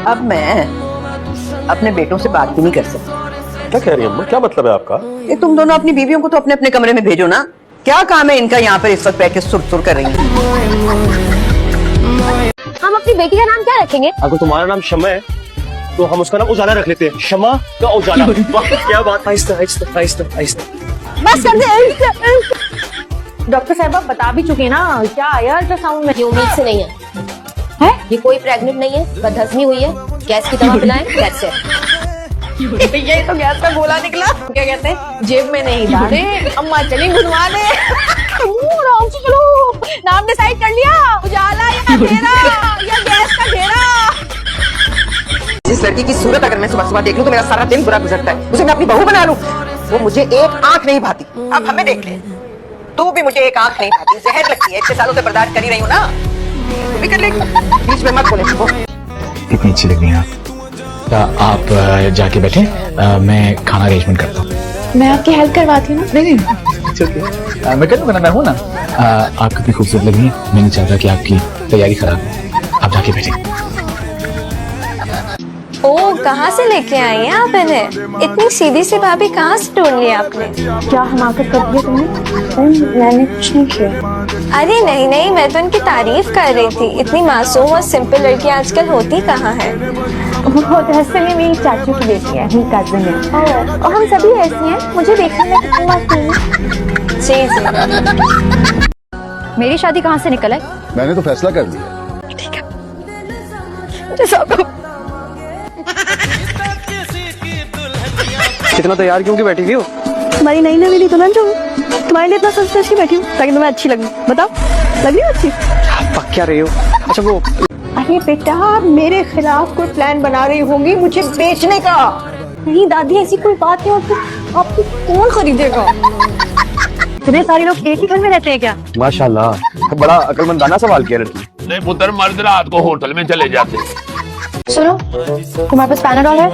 अब मैं अपने बेटों से बात भी नहीं कर सकती। क्या कह रही है अम्मा? क्या मतलब है आपका? ये तुम दोनों अपनी बीवियों को तो अपने अपने कमरे में भेजो ना। क्या काम है इनका यहाँ पर इस वक्त बैठ के सुर कर रही हैं? हम अपनी बेटी का नाम क्या रखेंगे? अगर तुम्हारा नाम शमा है तो हम उसका नाम उजाला रख लेते हैं। शमा का उजाला। क्या बात। आहिस्ता आहिस्ता आहिस्ता आहिस्ता। बस कर दे। डॉक्टर साहब बता भी चुके ना, क्या आया अल्ट्रासाउंड में? ये उम्मीद से नहीं है। ये कोई प्रेग्नेंट नहीं है, बदहजमी हुई है। गैस की दवा पिलाएं, गैस से। ये तो गैस का गोला निकला। क्या कहते हैं, जेब में नहीं डाले। अम्मा चली घुनवाने। आराम से चलो। नाम डिसाइड कर लिया? उजाला या अंधेरा या गैस का घेरा? जिस लड़की की सूरत अगर मैं सुबह सुबह देख लूं तो मेरा सारा दिन बुरा गुजरता है। उसे मैं अपनी बहू बना लूं, वो मुझे एक आंख नहीं भाती। अब हमें देख ले, तू भी मुझे एक आंख नहीं भाती। जहर लगती है, 6 सालों से बर्दाश्त कर ही रही हूँ ना। तू भी कर ले, बीच में मत बोले। कितनी अच्छी लग रही हैं आप। आप जाके बैठे, मैं खाना अरेंजमेंट करता हूँ। मैं आपकी हेल्प करवाती हूँ। नहीं मैं कर दूंगा, मैं हूँ ना। आप कितनी खूबसूरत लग रही हैं। मैं नहीं चाहता कि आपकी तैयारी खराब हो। आप जाके बैठे। ओ, कहाँ से लेके आई हैं आप इन्हें? इतनी सीधी सी भाभी कहाँ से ढूंढ ली आपने? क्या हमाकत कर दिया तुमने? मैंने कुछ नहीं किया। अरे नहीं नहीं, मैं तो इनकी तारीफ कर रही थी। इतनी मासूम और सिंपल लड़कियाँ आजकल होती कहाँ है? वो दरअसल ये मेरी चाचू की बेटी है, मेरी कजिन है। और हम सभी ऐसी हैं। मुझे देखने में कितनी मासूम है। जी जी। मेरी शादी कहाँ से निकल आई? मैंने तो फैसला कर लिया। कितना तैयार क्यों की बैठी हुई हो? तुम्हारी नई नवेली दुल्हन जो तुम्हारे लिए इतना सच सच की बैठी हूँ ताकि तुम्हें अच्छी लगूं। बताओ, लग रही हूँ अच्छी? पक क्या रही हो? अच्छा वो अरे बेटा, मेरे खिलाफ कोई प्लान बना रही होंगी मुझे बेचने का। नहीं दादी, ऐसी कोई बात नहीं होती। आपको कौन खरीदेगा? इतने सारे लोग एक ही घर में रहते हैं क्या? माशाल्लाह, बड़ा अकलमंदाना सवाल किया लड़की। नहीं पुत्र, मर्द रात को होटल में चले जाते। सुनो, तुम्हारे पास पैनाडॉल है?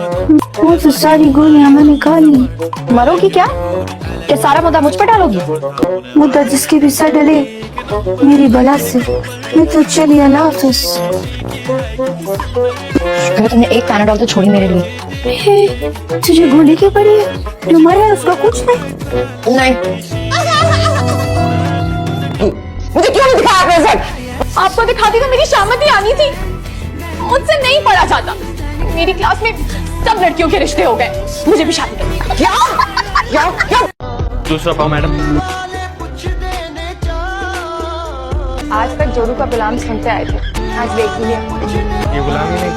वो तो सारी गोलियां मैंने खा ली। मरोगी क्या? क्या सारा मुद्दा मुझ पर डालोगी? मुद्दा जिसके भी सर डले मेरी बला से। मैं तो चली अल्लाह हाफ़िज़। तुमने एक पैनाडॉल तो छोड़ी मेरे लिए। तुझे गोली क्यों पड़ी है? जो मरे उसका कुछ नहीं। मुझे क्यों नहीं दिखाया आपने सर? आपको दिखाती तो मेरी शामत ही आनी थी। मुझसे नहीं पढ़ा जाता। मेरी क्लास में सब लड़कियों के रिश्ते हो गए। मुझे भी शादी करनी है। क्या? क्या? क्या? दूसरा पाओ मैडम। आज तक जोरू का गुलाम सुनते आए थे, आज देख लिया। ये गुलामी नहीं।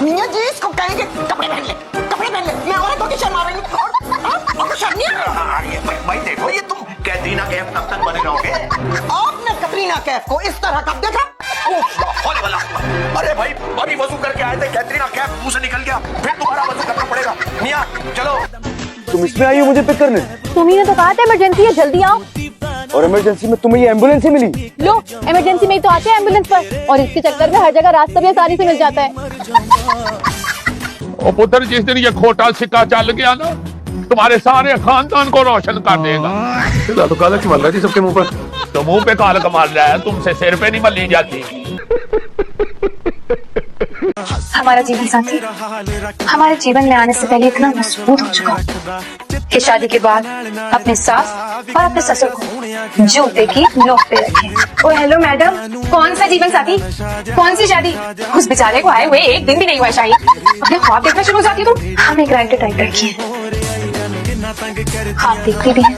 मियां जी इसको कहेंगे कपड़े पहन ले, कपड़े पहन ले। मैं औरतों की शर्म आ रही हूँ। और शर्म नहीं आ रही? भाई देखो, ये तुम कैटरीना कैफ कब तक बने रहोगे? आपने कतरीना कैफ को इस तरह कब देखा? होने वाला। अरे भाई, अभी वजू करके आए थे, कैटरीना कैफ मुंह से निकल गया, फिर दोबारा वजू करना पड़ेगा। मियां चलो। तुम इसमें आई हो मुझे पिक करने? तुम्ही ने तो कहा था इमरजेंसी है, जल्दी आओ। और इमरजेंसी में तुम्हें ये एम्बुलेंस ही मिली? लो, इमरजेंसी में ही तो आते हैं एम्बुलेंस पर, और इसके चक्कर में हर जगह रास्ता भी आसानी से मिल जाता है। ओ पुत्र, जिस दिन ये खोटा सिक्का चल गया ना, तुम्हारे सारे खानदान को रोशन कर देगा। तो काला क्यों मल रहा है सबके मुंह पर? तो मुंह पे काल कमाल रहा है, तुमसे सिर पे नहीं मली जाती। हमारा जीवन साथी हमारे जीवन में आने से पहले इतना मजबूत हो चुका कि शादी के बाद अपने सास और अपने ससुर को जूते की नोक पे रखे। ओ हेलो मैडम, कौन सा जीवन साथी, कौन सी शादी? उस बेचारे को आए हुए 1 दिन भी नहीं हुआ। शाही अपने ख्वाब देखना शुरू हो जाती तुम। हम एक राइटर टाइप रखी है, ख्वाब देखती भी है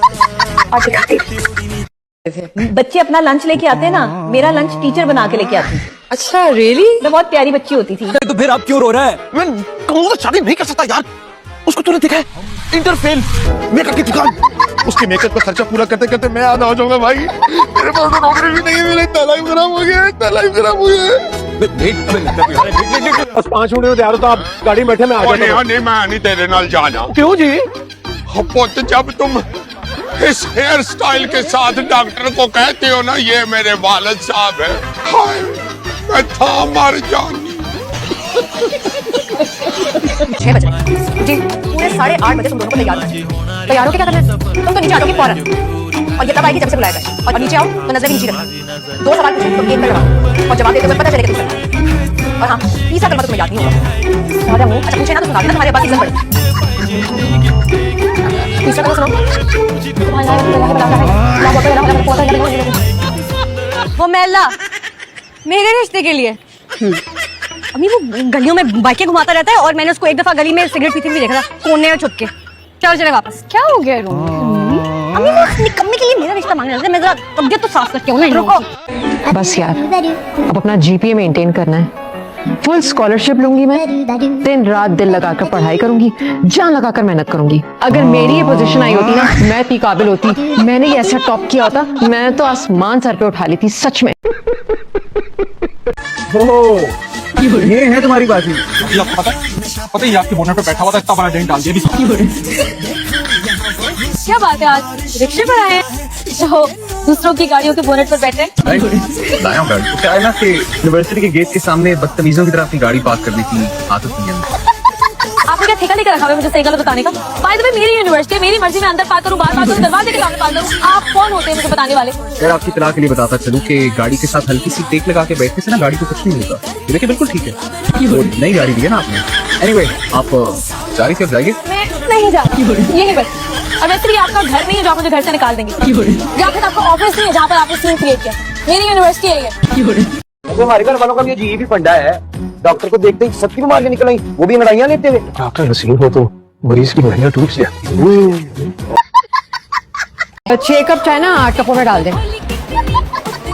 और दिखाती भी। बच्चे अपना लंच लेके आते हैं ना, मेरा लंच टीचर बना के लेके आती। अच्छा रियली? मैं बहुत प्यारी बच्ची होती थी। तो फिर आप क्यों रो रहा है? मैं कहूँ तो शादी नहीं कर सकता यार। उसको तूने देखा है? इंटरफेल मेकअप की दुकान, उसके मेकअप का खर्चा पूरा करते करते मैं आधा हो जाऊंगा भाई। मेरे पास तो नौकरी भी नहीं मिली, लाइफ खराब हो गया, लाइफ खराब हो गया। बस 5 मिनट में तैयार हो तो आप गाड़ी में बैठे, मैं आ जाता हूं। नहीं, मैं नहीं तेरे नाल जाना। क्यों जी? पुत्र, जब तुम इस हेयर स्टाइल के साथ डॉक्टर को कहते हो ना ये मेरे वालिद साहब है, हाय मैं था मर जाऊंगी। 6 बजे जी, पूरे 8:30 बजे तुम दोनों को तैयार हो। तैयार हो के क्या करना है? तुम तो नीचे आ जाओगी फौरन। और ये तब आएगी जब से बुलाया जाए। और नीचे आओ तो नजर भी नीचे रखना। 2 सवाल पूछे तो 1 का जवाब, और जवाब देते हुए पता चलेगा तुम सही। और हाँ, तीसरा कलमा तुम्हें याद नहीं होगा। तुम्हारा मुंह अच्छा पूछे ना तो सुना देना, तुम्हारे बात इज्जत बढ़े। तीसरा कलमा सुनो। वो मेला मेरे रिश्ते के लिए। अम्मी वो गलियों में बाइकें घुमाता रहता है और मैंने उसको एक दफा गली में सिगरेट पीते हुए देखा था, कोने में छुप के। चलो चले वापस। क्या हो गया अम्मी, वो निकम्मी के लिए मेरा रिश्ता मांगने लगा। मैं जरा तबीयत तो साफ करके हूँ ना। रुको बस यार, अब अपना जीपीए मेंटेन करना है। फुल स्कॉलरशिप लूंगी मैं, दिन रात दिल लगाकर पढ़ाई करूंगी, जान लगाकर मेहनत करूंगी। अगर मेरी ये पोजीशन आई होती ना, मैं इतनी काबिल होती, मैंने ये ऐसा टॉप किया होता, मैं तो आसमान सर पे उठा ली थी सच में। ये है तुम्हारी बाजी। पता ही आपके बोनट पे बैठा हुआ था, इतना बड़ा डेंट डाल दिया। क्या बात है, आज रिक्शे पर आए हैं तो दूसरों की गाड़ियों के बोनट पर बैठे। लाया हूँ गाड़ी। क्या है ना कि यूनिवर्सिटी के गेट के सामने बदतमीजों की तरह अपनी गाड़ी पार्क करने की आदत नहीं है। आपने क्या ठेका लेकर रखा है मुझे सही गलत बताने का? बाय द वे मेरी यूनिवर्सिटी है, मेरी मर्जी में अंदर पार्क करूँ, बाहर पार्क करूँ, दरवाजे के सामने पार्क करूँ। आप कौन होते हैं मुझे बताने वाले? यार आपकी तलाक के लिए बताता चलूं कि गाड़ी के साथ हल्की सी टेक लगा के बैठने से ना गाड़ी को कुछ नहीं होता। ये देखिए बिल्कुल ठीक है। नई गाड़ी दी है ना आपने। एनीवे, आप जा रही थी, अब जाइए। मैं नहीं जाती यही बस। और वैसे भी आपका घर नहीं है जो आप मुझे घर से निकाल देंगे, या फिर आपका ऑफिस नहीं है जहाँ पर आपने सीन क्रिएट किया। मेरी यूनिवर्सिटी है ये। हमारे घर वालों का भी यही फंडा है, डॉक्टर को देखते ही सबकी बीमारियां निकल आई, वो भी लड़ाइयां लेते हुए। डॉक्टर नसीब हो तो मरीज की लड़ाइयां टूट जाती। 6 कप चाय ना 8 कपों में डाल दें।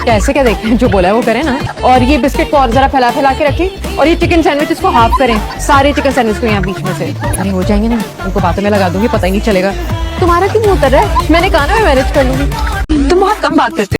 कैसे क्या देखते हैं, जो बोला है वो करें ना। और ये बिस्किट को और जरा फैला फैला के रखें, और ये चिकन सैंडविच इसको हाफ करें, सारे चिकन सैंडविच को यहाँ बीच में से। अरे हो जाएंगे ना, उनको बातों में लगा दूंगी, पता ही नहीं चलेगा। तुम्हारा क्यों उतर रहा है? मैंने कहा ना मैं मैनेज कर लूंगी। तुम बहुत कम बात करते।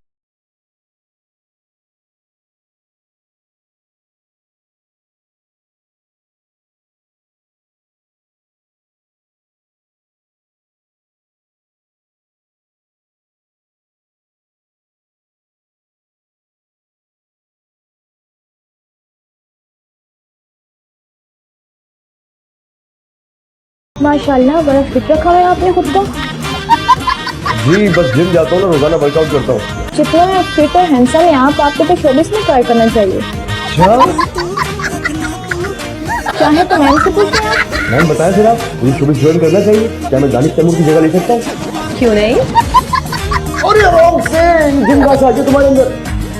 माशाल्लाह बड़ा फिट रखा है आपने खुद को। जी बस जिम जाता हूँ ना, रोजाना वर्कआउट करता हूँ। जितना फिट और हैंडसम है आप, आपको तो शोबिस में ट्राई करना चाहिए। चाहे तो मैम से पूछें। मैम बताया फिर आप, मुझे शोबिस ज्वाइन करना चाहिए, क्या मैं दानिश तैमूर की जगह ले सकता हूँ? क्यों नहीं? अरे रॉन्ग से जिम का साथ तुम्हारे अंदर,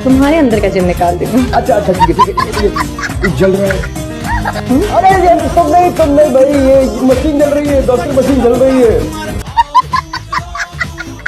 तुम्हारे अंदर का जिम निकाल दूँ। अच्छा ठीक है जल रहा है। अरे ये तुम नहीं भाई, ये मशीन जल रही है, डॉक्टर मशीन जल रही है।